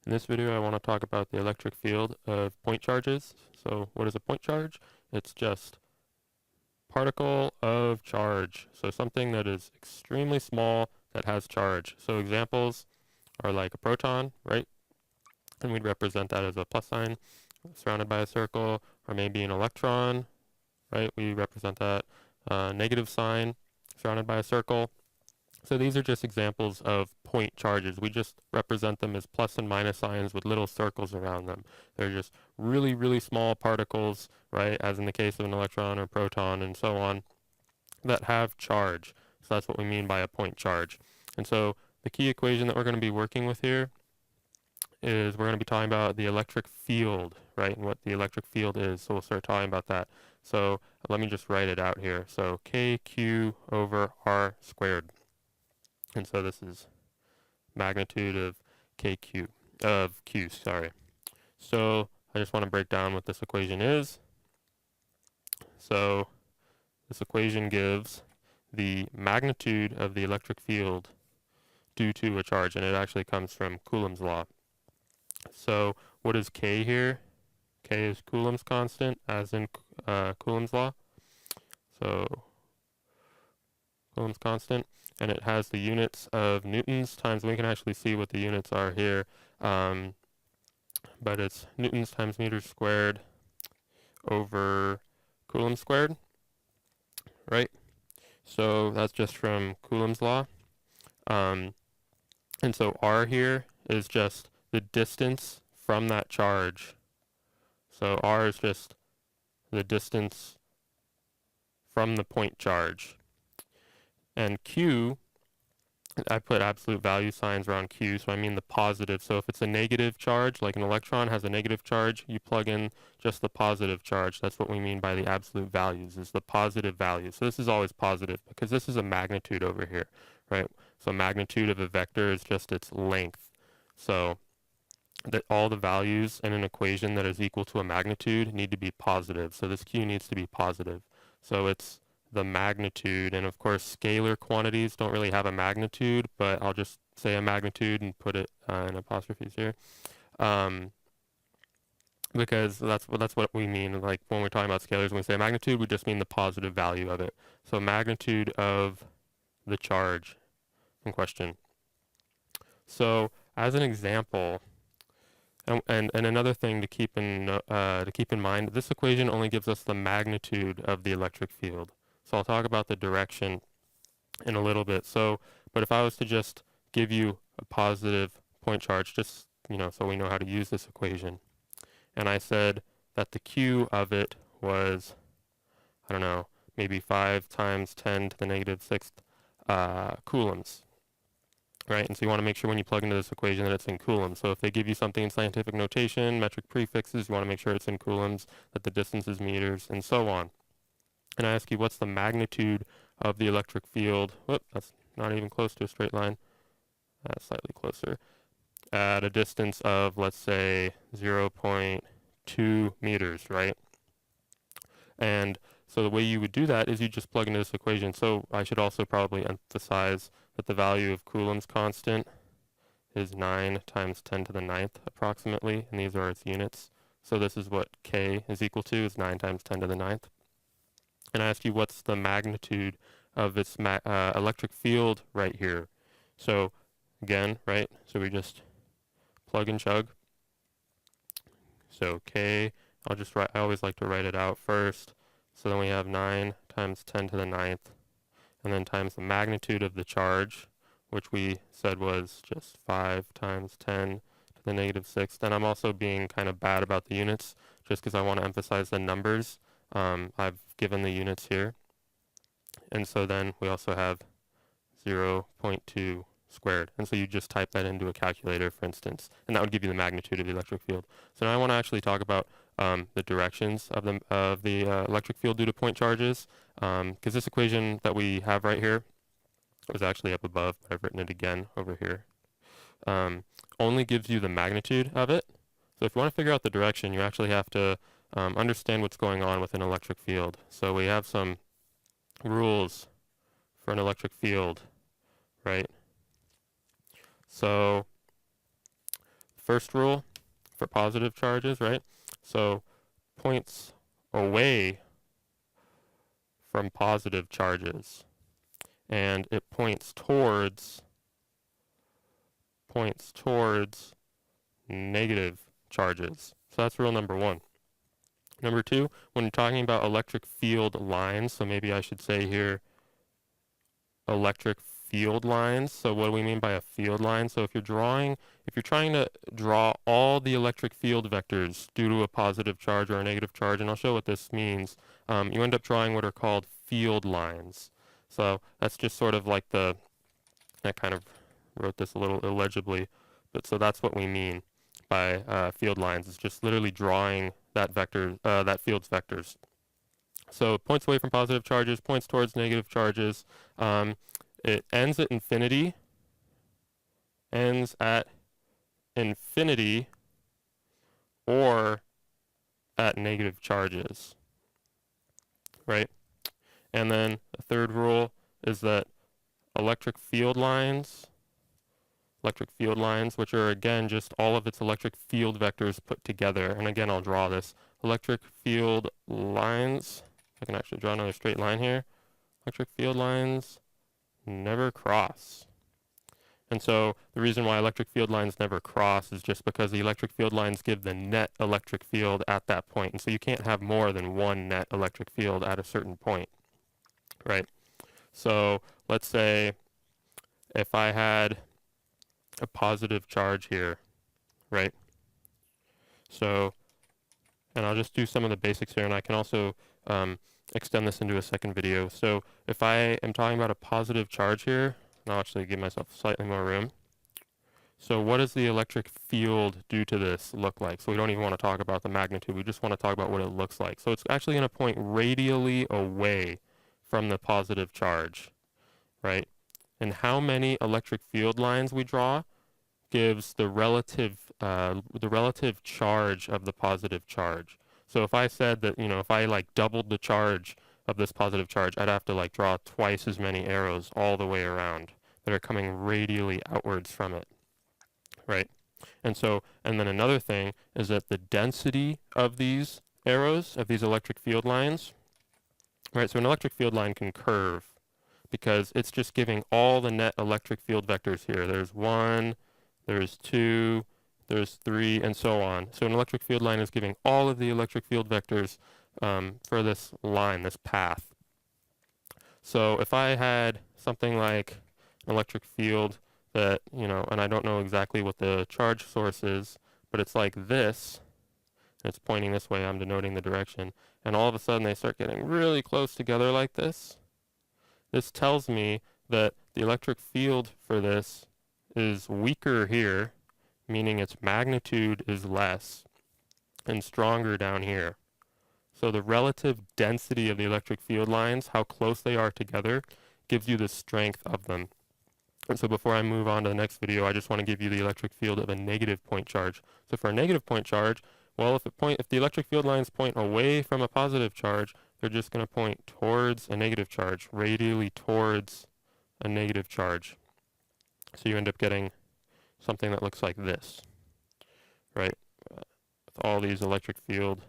In this video, I want to talk about the electric field of point charges. So what is a point charge? It's just particle of charge. So something that is extremely small that has charge. So examples are like a proton, right? And we'd represent that as a plus sign surrounded by a circle, or maybe an electron, right? We represent that negative sign surrounded by a circle. So these are just examples of point charges. We just represent them as plus and minus signs with little circles around them. They're just really, really small particles, right, as in the case of an electron or proton and so on, that have charge. So that's what we mean by a point charge. And so the key equation that we're going to be working with here is we're going to be talking about the electric field, right, and what the electric field is. So we'll start talking about that. So let me just write it out here. So KQ over R squared. And so this is magnitude of KQ, of Q, sorry. So I just want to break down what this equation is. So this equation gives the magnitude of the electric field due to a charge, and it actually comes from Coulomb's law. So what is K here? K is Coulomb's constant, as in Coulomb's law. So Coulomb's constant, and it has the units of newtons times, we can actually see what the units are here, but it's newtons times meters squared over Coulomb squared, right? So that's just from Coulomb's law. And so R here is just the distance from that charge. So R is just the distance from the point charge. And Q, I put absolute value signs around Q, so I mean the positive. So if it's a negative charge, like an electron has a negative charge, you plug in just the positive charge. That's what we mean by the absolute values, is the positive value. So this is always positive because this is a magnitude over here, right? So magnitude of a vector is just its length. So that all the values in an equation that is equal to a magnitude need to be positive. So this Q needs to be positive. So it's the magnitude, and of course scalar quantities don't really have a magnitude, but I'll just say a magnitude and put it in apostrophes here, because that's what we mean. Like when we're talking about scalars, when we say magnitude, we just mean the positive value of it. So magnitude of the charge in question. So as an example, and another thing to keep in mind, this equation only gives us the magnitude of the electric field. So I'll talk about the direction in a little bit. So, but if I was to just give you a positive point charge, just, so we know how to use this equation, and I said that the Q of it was, I don't know, maybe 5 times 10 to the negative 6th coulombs, right? And so you want to make sure when you plug into this equation that it's in coulombs. So if they give you something in scientific notation, metric prefixes, you want to make sure it's in coulombs, that the distance is meters, and so on. And I ask you, what's the magnitude of the electric field? Whoop, that's not even close to a straight line. That's slightly closer. At a distance of, let's say, 0.2 meters, right? And so the way you would do that is you just plug into this equation. So I should also probably emphasize that the value of Coulomb's constant is 9 times 10 to the ninth approximately, and these are its units. So this is what K is equal to, is 9 times 10 to the ninth. And I ask you, what's the magnitude of its electric field right here? So again, right, so we just plug and chug. So K, I always like to write it out first. So then we have 9 times 10 to the ninth, and then times the magnitude of the charge, which we said was just 5 times 10 to the negative 6th. And I'm also being kind of bad about the units, just because I want to emphasize the numbers. I've given the units here. And so then we also have 0.2 squared. And so you just type that into a calculator, for instance, and that would give you the magnitude of the electric field. So now I want to actually talk about the directions of the electric field due to point charges, because this equation that we have right here was actually up above, but I've written it again over here, only gives you the magnitude of it. So if you want to figure out the direction, you actually have to understand what's going on with an electric field. So we have some rules for an electric field, right? So first rule for positive charges, right? So points away from positive charges, and it points towards negative charges. So that's rule number one. Number two, when you're talking about electric field lines, so maybe I should say here electric field lines. So what do we mean by a field line? So if you're trying to draw all the electric field vectors due to a positive charge or a negative charge, and I'll show what this means, you end up drawing what are called field lines. So that's just sort of like I kind of wrote this a little illegibly, but so that's what we mean by field lines. It's just literally drawing that field's vectors. So points away from positive charges, points towards negative charges. It ends at infinity or at negative charges, right? And then the third rule is that electric field lines, which are again just all of its electric field vectors put together. And again, I'll draw this. Electric field lines, I can actually draw another straight line here. Electric field lines never cross. And so the reason why electric field lines never cross is just because the electric field lines give the net electric field at that point. And so you can't have more than one net electric field at a certain point, right? So let's say if I had a positive charge here, right? So, and I'll just do some of the basics here, and I can also extend this into a second video. So if I am talking about a positive charge here, and I'll actually give myself slightly more room. So what does the electric field due to this look like? So we don't even want to talk about the magnitude. We just want to talk about what it looks like. So it's actually going to point radially away from the positive charge, right? And how many electric field lines we draw gives the relative charge of the positive charge. So if I said that, if I like doubled the charge of this positive charge, I'd have to like draw twice as many arrows all the way around that are coming radially outwards from it, right? And then another thing is that the density of these arrows, of these electric field lines, right? So an electric field line can curve because it's just giving all the net electric field vectors here. There's 1, there's 2, there's 3, and so on. So an electric field line is giving all of the electric field vectors for this line, this path. So if I had something like an electric field that, and I don't know exactly what the charge source is, but it's like this, and it's pointing this way, I'm denoting the direction, and all of a sudden they start getting really close together like this. This tells me that the electric field for this is weaker here, meaning its magnitude is less, and stronger down here. So the relative density of the electric field lines, how close they are together, gives you the strength of them. And so before I move on to the next video, I just want to give you the electric field of a negative point charge. So for a negative point charge, well, if the electric field lines point away from a positive charge, they're just going to point towards a negative charge, radially towards a negative charge. So you end up getting something that looks like this, right? With all these electric field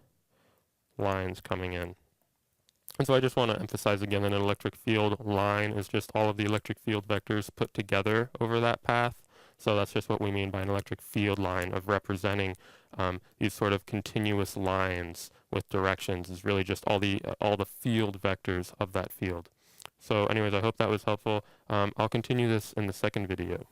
lines coming in. And so I just want to emphasize again that an electric field line is just all of the electric field vectors put together over that path. So that's just what we mean by an electric field line, of representing these sort of continuous lines with directions, is really just all the field vectors of that field. So anyways, I hope that was helpful. I'll continue this in the second video.